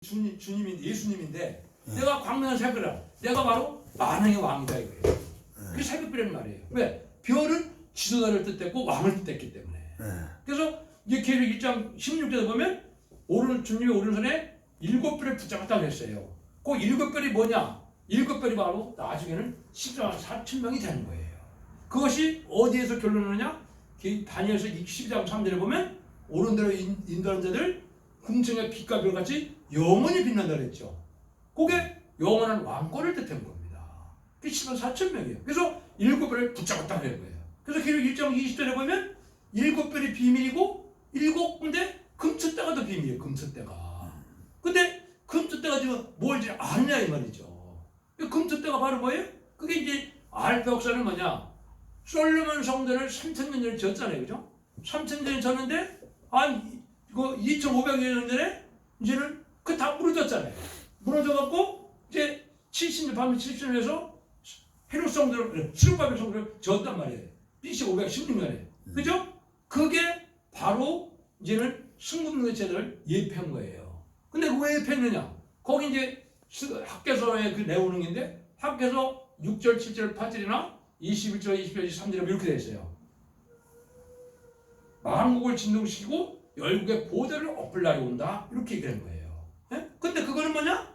예수님인데 내가 광명한 새별이라 내가 바로 만왕의 왕이다 이거예요. 그게 새벽별이라는 말이에요. 왜? 별은 지도자를 뜻했고 왕을 뜻했기 때문에. 그래서 이제 계시록 1장 16절에 보면 주님의 오른손에 7별을 붙잡았다고 했어요. 그 7별이 뭐냐? 7별이 바로 나중에는 14만 4천 명이 되는 거예요. 그것이 어디에서 결론하느냐? 다니엘서 12장 3절에 보면 오른대로 인도하는 자들 궁창의 빛과 별같이 영원히 빛난다 그랬죠. 그게 영원한 왕권을 뜻한 겁니다. 그게 10만 4천 명이에요. 그래서 7별을 붙잡았다고 하는 거예요. 그래서 계시록 1장 20절에 보면 7별이 비밀이고 7군데 금숫대가 더 비밀이에요. 금숫대가. 근데 금숫대가 지금 뭘지 아느냐 이 말이죠. 금숫대가 바로 뭐예요? 그게 이제 알파 역사는 뭐냐? 솔로몬 성전을 3,000년 전에 지었잖아요. 그죠? 3,000년 전에 지었는데 이거 2,500년 전에 이제는 그 다 무너졌잖아요. 무너져갖고 이제 70년 밤에 70년에서 헤롯 성전을 스룹바벨 성전을 지었단 말이에요. BC 516년에. 그죠? 그게 바로 이제는 순금의 제도를 예표한 거예요. 근데 왜 예표했느냐? 거기 이제 학개서의 그 내용인데 학개서 6절, 7절, 8절이나 21절, 22절, 23절에 이렇게 되어 있어요. 만국을 진동시키고 열국의 보대를 엎을 날이 온다. 이렇게 얘기하는 거예요. 예? 근데 그거는 뭐냐?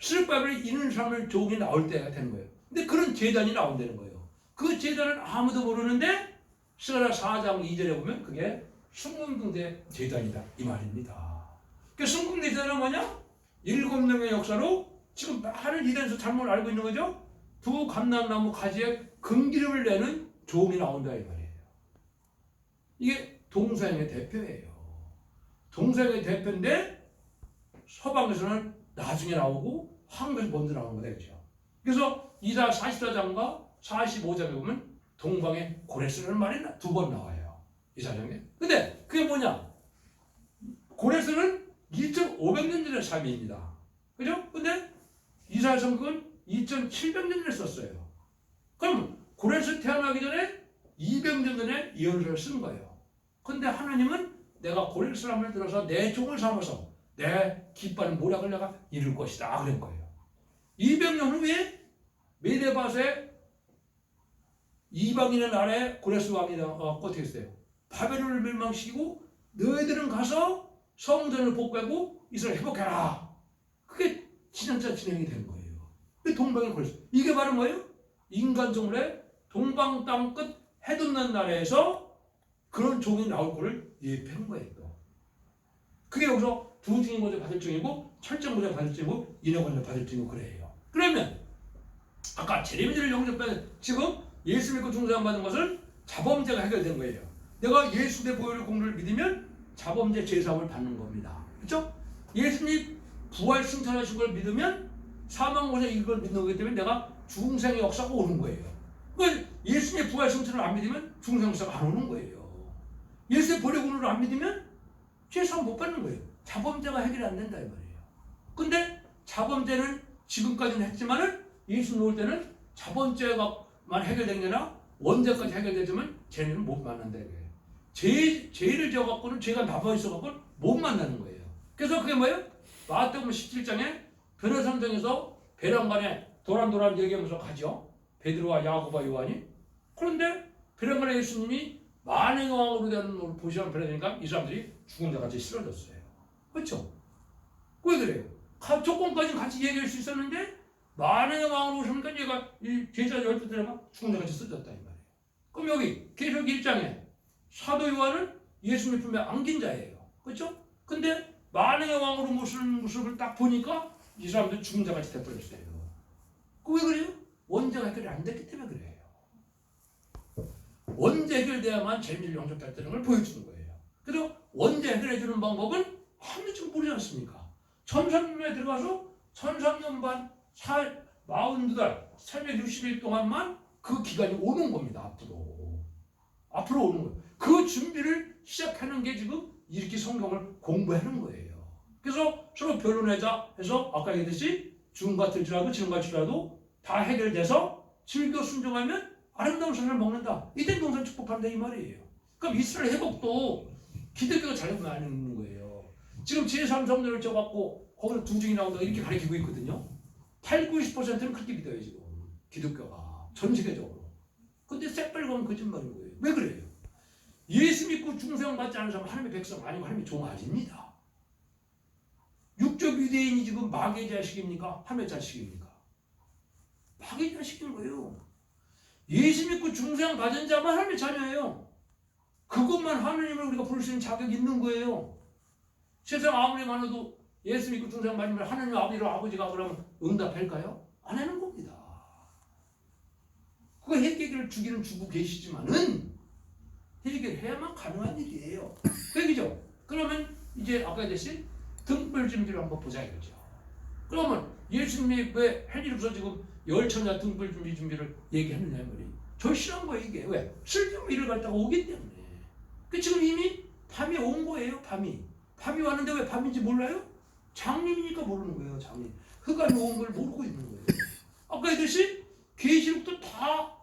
스룹바벨이 이는 사람을 종이 나올 때가 되는 거예요. 근데 그런 제단이 나온다는 거예요. 그 제단은 아무도 모르는데 스가랴 4장 2절에 보면 그게 순금대 제단이다 이 말입니다. 그 순금대 제단은 뭐냐? 7명의 역사로 지금 많은 이단에서 잘못 알고 있는 거죠. 두 감람나무 가지에 금기름을 내는 종이 나온다 이 말이에요. 이게 동서양의 대표예요. 동서양의 대표인데 서방에서는 나중에 나오고 한국에서 먼저 나오는 거다 그죠. 그래서 이사 44장과 45장에 보면 동방의 고레스라는 말이 2번 나와요. 이사장에. 근데 그게 뭐냐? 고레스는 2,500년 전의 삶입니다. 그죠? 근데 이사야 성경은 2,700년 전에 썼어요. 그럼 고레스 태어나기 전에 200년 전에 예언서를 쓴 거예요. 근데 하나님은 내가 고레스람을 들어서 내 종을 삼아서 내 기뻐하는 모략을 내가 이룰 것이다 그런 거예요. 200년 후에 메데바세 이방인의 나라에 고레스 왕이 어떻게 했어요? 바벨론을 멸망시키고 너희들은 가서 성전을 복구하고 이스라엘 회복해라. 그게 진짜 진행이 된 거예요. 동방의 고레스. 이게 바로 뭐예요? 인간종의 동방 땅 끝 해돋는 나라에서 그런 종이 나올 거를 예표한 거예요. 그게 여기서 두 증인 모자 받을 증이고 철장 모자 받을 증이고 인허 관련 받을 증이고 그래요. 그러면 아까 제레미야를 영접받은 지금 예수 믿고 중생을 받은 것은 자범죄가 해결된 거예요. 내가 예수의 보혈의 공로를 믿으면 자범죄 제사함을 받는 겁니다. 그렇죠? 예수님 부활 승천하신 걸 믿으면 사망고사 이걸 믿는 거기 때문에 내가 중생의 역사가 오는 거예요. 그러니까 예수님의 부활 승천을 안 믿으면 중생 역사가 안 오는 거예요. 예수의 보혈의 공로를 안 믿으면 제사함 못 받는 거예요. 자범죄가 해결이 안 된다 이 말이에요. 근데 자범죄는 지금까지는 했지만은 예수 놓을 때는 자범죄가만 해결된 게 아니라 원죄까지 해결되지만 죄는 못 만난다 이거예요. 죄를 지어갖고는 죄가 남아있어갖고는 못 만나는 거예요. 그래서 그게 뭐예요? 마태복음 17장에 변호사장에서 배란간에 도란도란 얘기하면서 가죠. 베드로와 야고보와 요한이. 그런데 배란간에 예수님이 만왕의 왕으로 되는 걸 보시면 변해되니까 이 사람들이 죽은 데 같이 쓰러졌어요. 그렇죠? 왜 그래요? 조건까지는 같이 얘기할 수 있었는데 만왕의 왕으로 오시니까 얘가 이 제자 12대가 죽은 데 같이 쓰러졌다 이 말이에요. 그럼 여기 계시록 1장에 사도 요한은 예수님 품에 안긴 자예요. 그렇죠? 근데 만왕의 왕으로 모시는 모습을 딱 보니까 이 사람들 죽은 자 같이 돼버렸어요. 그 왜 그래요? 원죄가 해결이 안 됐기 때문에 그래요. 원죄 해결돼야만 재미를 영접할 걸 보여주는 거예요. 그래서 원죄 해결해주는 방법은 아무도 지금 모르지 않습니까? 1300년에 들어가서 1300년 반 42달 360일 동안만 그 기간이 오는 겁니다. 앞으로 오는 거예요. 그 준비를 시작하는 게 지금 이렇게 성경을 공부하는 거예요. 그래서 서로 변론하자 해서 아까 얘기했듯이 죽음 같을지라도 지금 같을지라도 다 해결돼서 즐겨 순종하면 아름다운 선을 먹는다. 이때 동산 축복한다 이 말이에요. 그럼 이스라엘 회복도 기독교가 잘못만 있는 거예요. 지금 제3성전을 져갖고 거기서 두 증이 나온다 이렇게 가르치고 있거든요. 8, 90%는 그렇게 믿어요 지금 기독교가 전 세계적으로. 근데 새빨간 거짓말인 거예요. 왜 그래요? 예수 믿고 중생 받지 않은 사람 하나님의 백성 아니고 하나님의 종 아닙니다. 육적 유대인이 지금 마귀의 자식입니까? 하나님의 자식입니까? 마귀의 자식인 거예요. 예수 믿고 중생 받은 자만 하나님의 자녀예요. 그것만 하나님을 우리가 부를 수 있는 자격이 있는 거예요. 세상 아무리 많아도 예수 믿고 중생 받으면 하나님 아버지로 아버지가 그러면 응답할까요? 안 하는 겁니다. 그거 해결을 주기는 주고 계시지만은 해결해야만 가능한 일이에요. 그죠? 그러면 이제 아까 얘기했듯이 등불 준비를 한번 보자 이거죠. 그러면 예수님이 왜 헬일 없어 지금 열처냐 등불 준비를 얘기했느냐 말이에요. 절실한 거예요 이게. 왜? 쓸데없는 일을 갖다가 오기 때문에. 그 지금 이미 밤이 온 거예요. 밤이 왔는데 왜 밤인지 몰라요? 장님이니까 모르는 거예요. 장님. 흑암이 온 걸 모르고 있는 거예요. 아까 얘기했듯이 계시록도 다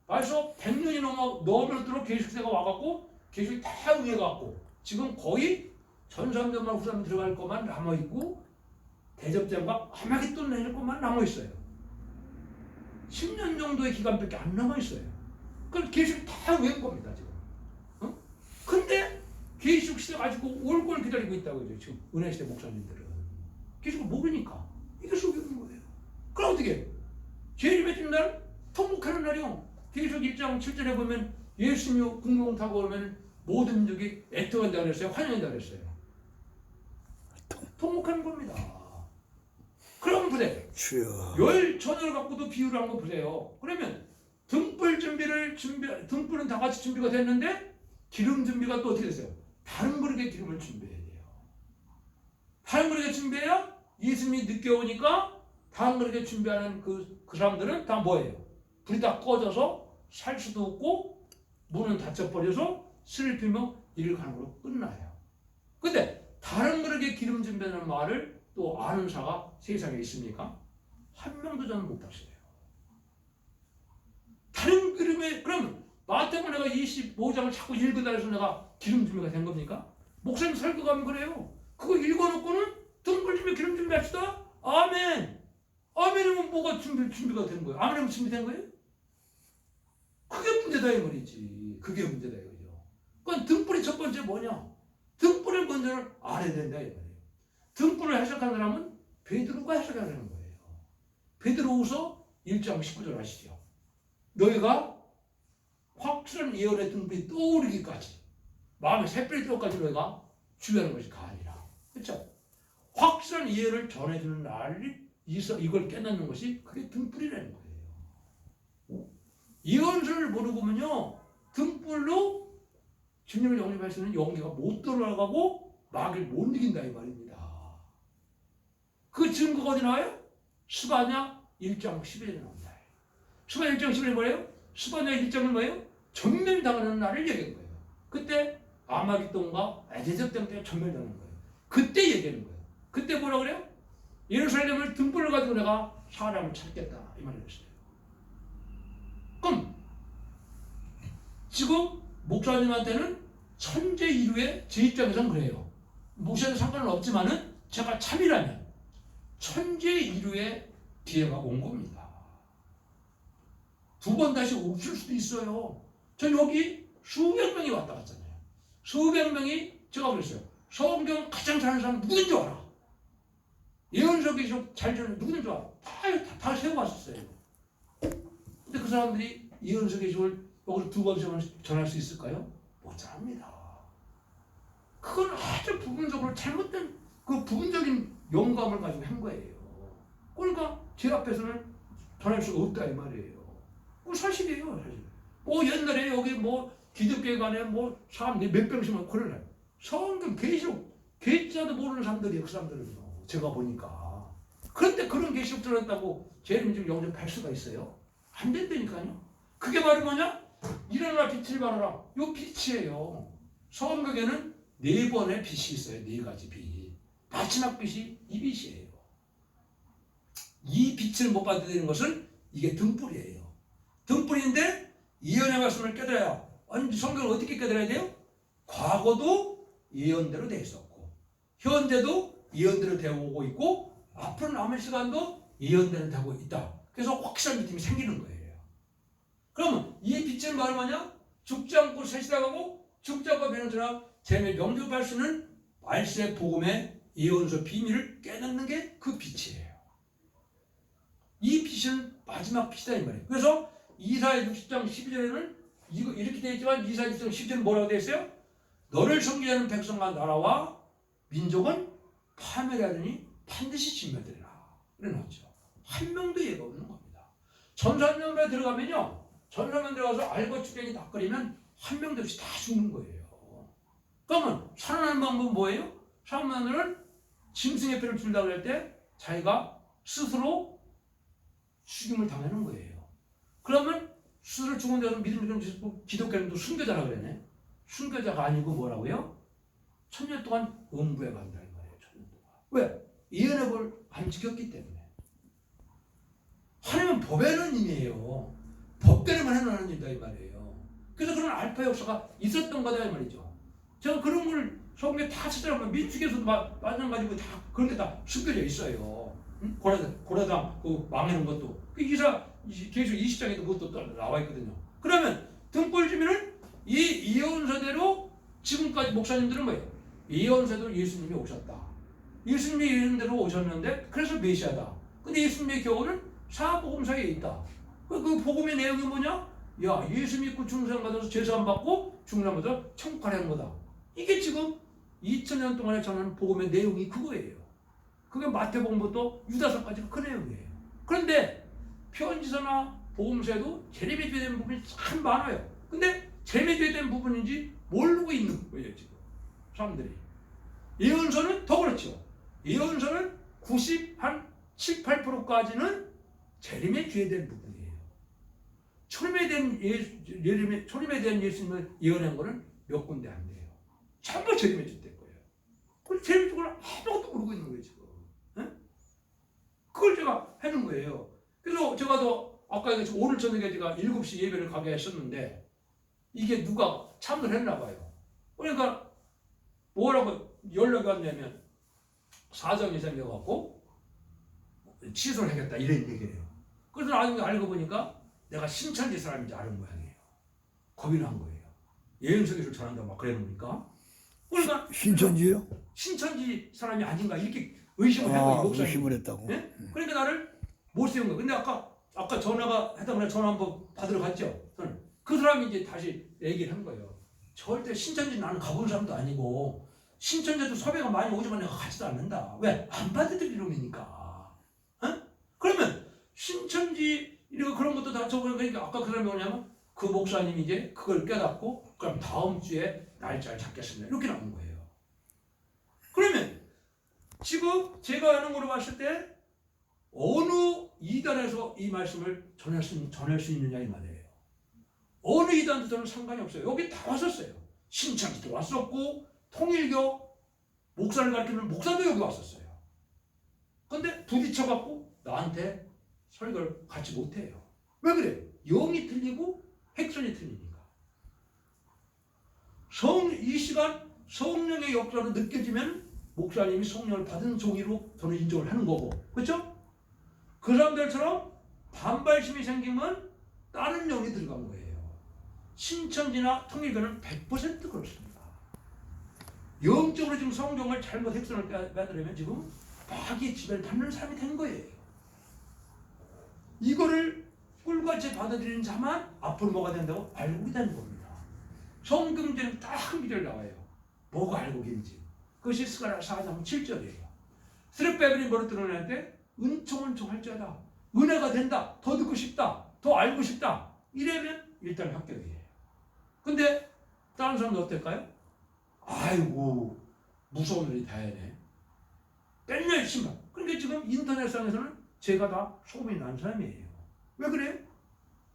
벌써 100년이 넘어들어 계시록대가 와갖고 계시록이 다 응해갖고 지금 거의 전삼전만 후삼 들어갈 것만 남아있고 대접장과 아마겟돈 내릴 것만 남아있어요. 10년 정도의 기간밖에 안 남아있어요. 그럼 계시록 다 응한 겁니다 지금. 어? 근데 계시록 시대 가지고 올 걸 기다리고 있다고 해요 지금 은혜시대 목사님들은. 계시록 모르니까 이게 속이 없는 거예요. 그럼 어떻게 해요? 제일 맺힌 날 통곡하는 날이요. 계시록 1장 7절에 보면 예수님이 궁공 타고 오면 모든 적이 애통한다 그랬어요? 환영한다 그랬어요? 통곡하는 겁니다. 그럼 보세요. 열 전을 갖고도 비유를 한 거 보세요. 그러면 등불 등불은 다 같이 준비가 됐는데 기름 준비가 또 어떻게 됐어요? 다른 그릇에 기름을 준비해야 돼요. 다른 그릇에 준비해야 예수님이 늦게 오니까 다른 그릇에 준비하는 그 사람들은 다 뭐예요? 불이 다 꺼져서 살 수도 없고 문은 닫혀버려서 슬피며 일을 가는 걸로 끝나요. 근데 다른 그릇에 기름 준비하는 말을 또 아는 사가 세상에 있습니까? 한 명도 저는 못 봤어요. 다른 그릇에 그러면 마태복음 내가 25장을 자꾸 읽으다 해서 내가 기름 준비가 된 겁니까? 목사님 설교 가면 그래요. 그거 읽어놓고는 등불 준비 기름 준비합시다. 아멘. 아멘이면 뭐가 준비가 된 거예요? 아멘이면 준비된 거예요? 그게 문제다 이 말이지. 그게 문제다 이거죠. 그건 등불이 첫 번째 뭐냐? 등불의 먼저를 알아야 된다 이 말이에요. 등불을 해석하는 사람은 베드로가 해석하는 거예요. 베드로후서 1장 19절 아시죠? 너희가 확실한 예언의 등불이 떠오르기까지 마음에 새별이 뜨기까지 너희가 주의하는 것이 가아니라. 그렇죠? 확실한 예언을 전해주는 날이 이걸 깨닫는 것이 그게 등불이라는 거예요. 예언서를 모르고면요 등불로 주님을 영접할 수 있는 용기가 못 들어가고 마귀를 못 이긴다 이 말입니다. 그 증거가 어디 나와요? 스바냐 1장 11절에 나옵니다. 스바냐 1장 11절에 뭐예요? 스바냐 1장은 뭐예요? 전멸당하는 날을 얘기하는 거예요. 그때 아마겟돈과 에데적 때문에 전멸당하는 거예요. 그때 얘기하는 거예요. 그때 뭐라 그래요? 예루살렘을 등불을 가지고 내가 사람을 찾겠다 이 말을 했어요. 그럼 지금 목사님한테는 천재 이루의 제 입장에서는 그래요. 목사님 상관은 없지만은 제가 참이라면 천재 이루의 기회가 온 겁니다. 두 번 다시 없을 수도 있어요. 저 여기 수백 명이 왔다 갔잖아요. 수백 명이 제가 그랬어요. 성경 가장 잘하는 사람 누구인 줄 알아? 예언석이 잘 주는 누구인 줄 알아? 다 세워봤었어요. 근데 그 사람들이 예언석의 집을 여기서 두 번 전할 수 있을까요? 못 전합니다. 그건 아주 부분적으로 잘못된 그 부분적인 영감을 가지고 한 거예요. 그러니까 제 앞에서는 전할 수 없다 이 말이에요. 그 사실이에요, 사실. 뭐 옛날에 여기 뭐 기독교회 간에 뭐 사람 몇 명씩만 그러네. 성경 계시록 계자도 모르는 사람들이에요. 그 사람들은요. 제가 보니까. 그런데 그런 계시록 들었다고 죄를 좀 영접할 수가 있어요? 안 된다니까요. 그게 바로 뭐냐? 일어나라 빛을 발하라. 요 빛이에요. 성경에는 4번의 빛이 있어요. 4가지 빛. 마지막 빛이 이 빛이에요. 이 빛을 못 받아들이는 것은 이게 등불이에요. 등불인데 예언의 말씀을 깨달아야 성경을 어떻게 깨달아야 돼요? 과거도 예언대로 돼 있었고 현재도 예언대로 되어오고 있고 앞으로 남은 시간도 예언대로 되고 있다. 그래서 확실한 믿음이 생기는 거예요. 그러면 이 빛은 뭐냐? 죽지 않고 새시다가고 죽지 않고 변호자라 재미 영접할 수 있는 말세 복음의 예언서 비밀을 깨닫는 게 그 빛이에요. 이 빛은 마지막 빛이다 이 말이에요. 그래서 이사야 60장 12절에는 이렇게 되어 있지만 이사야 60장 12절은 뭐라고 되어 있어요? 너를 섬기는 백성과 나라와 민족은 파멸하더니 반드시 진멸되리라. 그래놨죠. 한 명도 예가 없는 겁니다. 전산명에 들어가면요. 전산명 들어가서 알고 축객이 닥거리면 한 명도 없이 다 죽는 거예요. 그러면 살아나는 방법은 뭐예요? 살아나는 짐승의 피를 줄다 그럴 때 자기가 스스로 죽임을 당하는 거예요. 그러면 스스로 죽은 데서 믿음을 짓고 기독교인도 순교자라 그러네. 순교자가 아니고 뭐라고요? 1000년 동안 음부에 간다는 거예요. 1000년 동안. 왜? 예언의 법을 안 지켰기 때문에. 하나님은 법의 하나님이에요. 법대로만 해놓은 하나님이다 이 말이에요. 그래서 그런 알파 역사가 있었던 거다 이 말이죠. 제가 그런 걸 성경에 다 찾아보면 민축에서도 마찬가지고 다 그런 게 다 숨겨져 있어요. 응? 고라당 그 망하는 것도 그 계시록 20장에도 그것도 또 나와 있거든요. 그러면 등골 주민은 이 예언서대로 지금까지 목사님들은 뭐예요? 예언서대로 예수님이 오셨다. 예수님이 예언대로 오셨는데 그래서 메시아다. 근데 예수님의 교훈은 사복음서에 있다. 그 복음의 내용이 뭐냐? 야, 예수 믿고 중생 받아서 제사함 받고 중생 받아서 천국 가라는 거다. 이게 지금 2000년 동안에 전하는 복음의 내용이 그거예요. 그게 마태복음부터 유다서까지 그 내용이에요. 그런데 편지서나 복음서에도 재림에 대한 부분이 참 많아요. 근데 재림에 대한 부분인지 모르고 있는 거예요 지금 사람들이. 예언서는 더 그렇죠. 예언서는 7, 8%까지는 재림에 뒤에 대한 부분이에요. 초림에 대한 예수님을 예언한 거는 몇 군데 안 돼요. 전부 재림에 줬을 거예요. 그걸 재림 쪽을 아무것도 모르고 있는 거예요 지금. 네? 그걸 제가 하는 거예요. 그래서 제가 더 아까 오늘 저녁에 제가 7시 예배를 가게 했었는데 이게 누가 참여했나 봐요. 그러니까 뭐라고 연락이 왔냐면 사정이 생겨갖고 취소를 하겠다 이런 얘기예요. 그래서 나중에 알고 보니까 내가 신천지 사람인지 아는 모양이에요. 겁이 난 거예요. 예언서기를 전한다고 막 그러니까. 그러니까 신천지요? 신천지 사람이 아닌가 이렇게 의심을 했고 목사님. 의심을 했다고. 네? 그러니까 나를 못 세운 거예요. 근데 아까 전화가 했다고 전화 한번 받으러 갔죠. 저는 그 사람이 이제 다시 얘기를 한 거예요. 절대 신천지 나는 가본 사람도 아니고 신천지도 섭외가 많이 오지만 내가 가지도 않는다. 왜? 안 받아들일 놈이니까. 어? 그러면 신천지 이런 그런 것도 다 적어요. 그러니까 아까 그 사람이 뭐냐면 그 목사님이 이제 그걸 깨닫고 그럼 다음 주에 날짜를 잡겠습니다. 이렇게 나온 거예요. 그러면 지금 제가 아는 걸로 봤을 때 어느 이단에서 이 말씀을 전할 수 있느냐 이 말이에요. 어느 이단도 저는 상관이 없어요. 여기 다 왔었어요. 신천지도 왔었고 통일교 목사를 가르치는 목사도 여기 왔었어요. 근데 부딪혀갖고 나한테 설교를 같이 못해요. 왜 그래요? 영이 틀리고 핵선이 틀리니까. 이 시간 성령의 역사로 느껴지면 목사님이 성령을 받은 종이로 저는 인정을 하는 거고, 그렇죠? 그 사람들처럼 반발심이 생기면 다른 영이 들어간 거예요. 신천지나 통일교는 100% 그렇습니다. 영적으로 지금 성경을 잘못 핵선을 빼들으면 지금 마귀의 지배를 받는 사람이 된 거예요. 이거를 꿀같이 받아들이는 자만 앞으로 뭐가 된다고 알고 있다는 겁니다. 성경제는 딱 한 구절 나와요. 뭐가 알고 계는지. 그것이 스가랴 4장 7절이에요. 스레베벨이 뭐를 드러낼 때 은총은 할지어다. 은혜가 된다. 더 듣고 싶다. 더 알고 싶다. 이러면 일단 합격이에요. 근데 다른 사람은 어떨까요? 아이고 무서운 일이 다 해네. 맨날 심한. 그러니까 지금 인터넷상에서는 제가 다 소문이 난 사람이에요. 왜 그래요?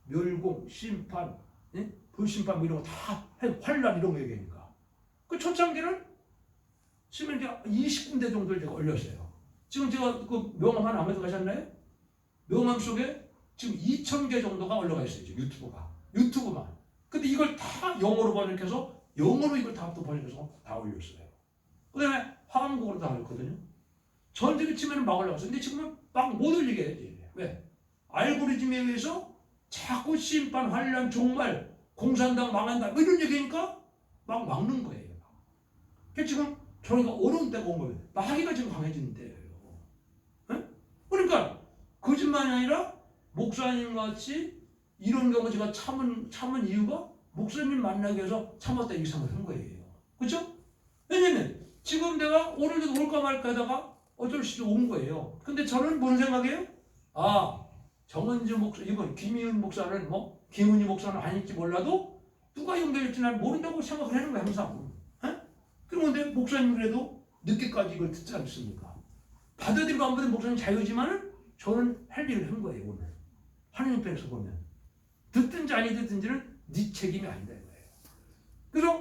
멸공, 심판, 예? 불심판 뭐 이런 거 다 환란 이런 거 얘기하니까. 그 초창기는 지금 이제 20군데 정도를 제가 올렸어요. 지금 제가 그 명함 하나 아무도 가셨나요? 명함 속에 지금 2,000개 정도가 올라가 있어요. 유튜브만. 근데 이걸 다 영어로 번역해서 영어로 이걸 다 또 번역해서 다 올렸어요. 그 다음에 한국어로 다 올렸거든요. 전쟁을 치면 막으려고 했어. 근데 지금은 막 못 올리게 해야지. 왜? 알고리즘에 의해서 자꾸 심판, 환란, 종말, 공산당 망한다 뭐 이런 얘기니까 막 막는 거예요. 그러니까 지금 저희가 어려운 때가 온 거예요. 마귀가 지금 강해지는 때예요. 응? 그러니까 거짓말이 아니라 목사님 같이 이런 경우 제가 참은 이유가 목사님 만나기 위해서 참았다 이 생각을 한 거예요. 그렇죠? 왜냐면 지금 내가 오늘도 올까 말까 하다가 어쩔 수 없이 온 거예요. 근데 저는 뭔 생각이에요? 아, 정은주 목사, 이번 김희은 목사는 뭐 김은희 목사는 아닐지 몰라도 누가 연결할지 난 모른다고 생각을 하는 거예요 항상. 그런데 목사님 그래도 늦게까지 이걸 듣지 않습니까? 받아들이고 안 받은 목사님 자유지만은 저는 할 일을 한 거예요 오늘. 하나님 편에서 보면 듣든지 아니 듣든지는 네 책임이 아니다 이거예요. 그래서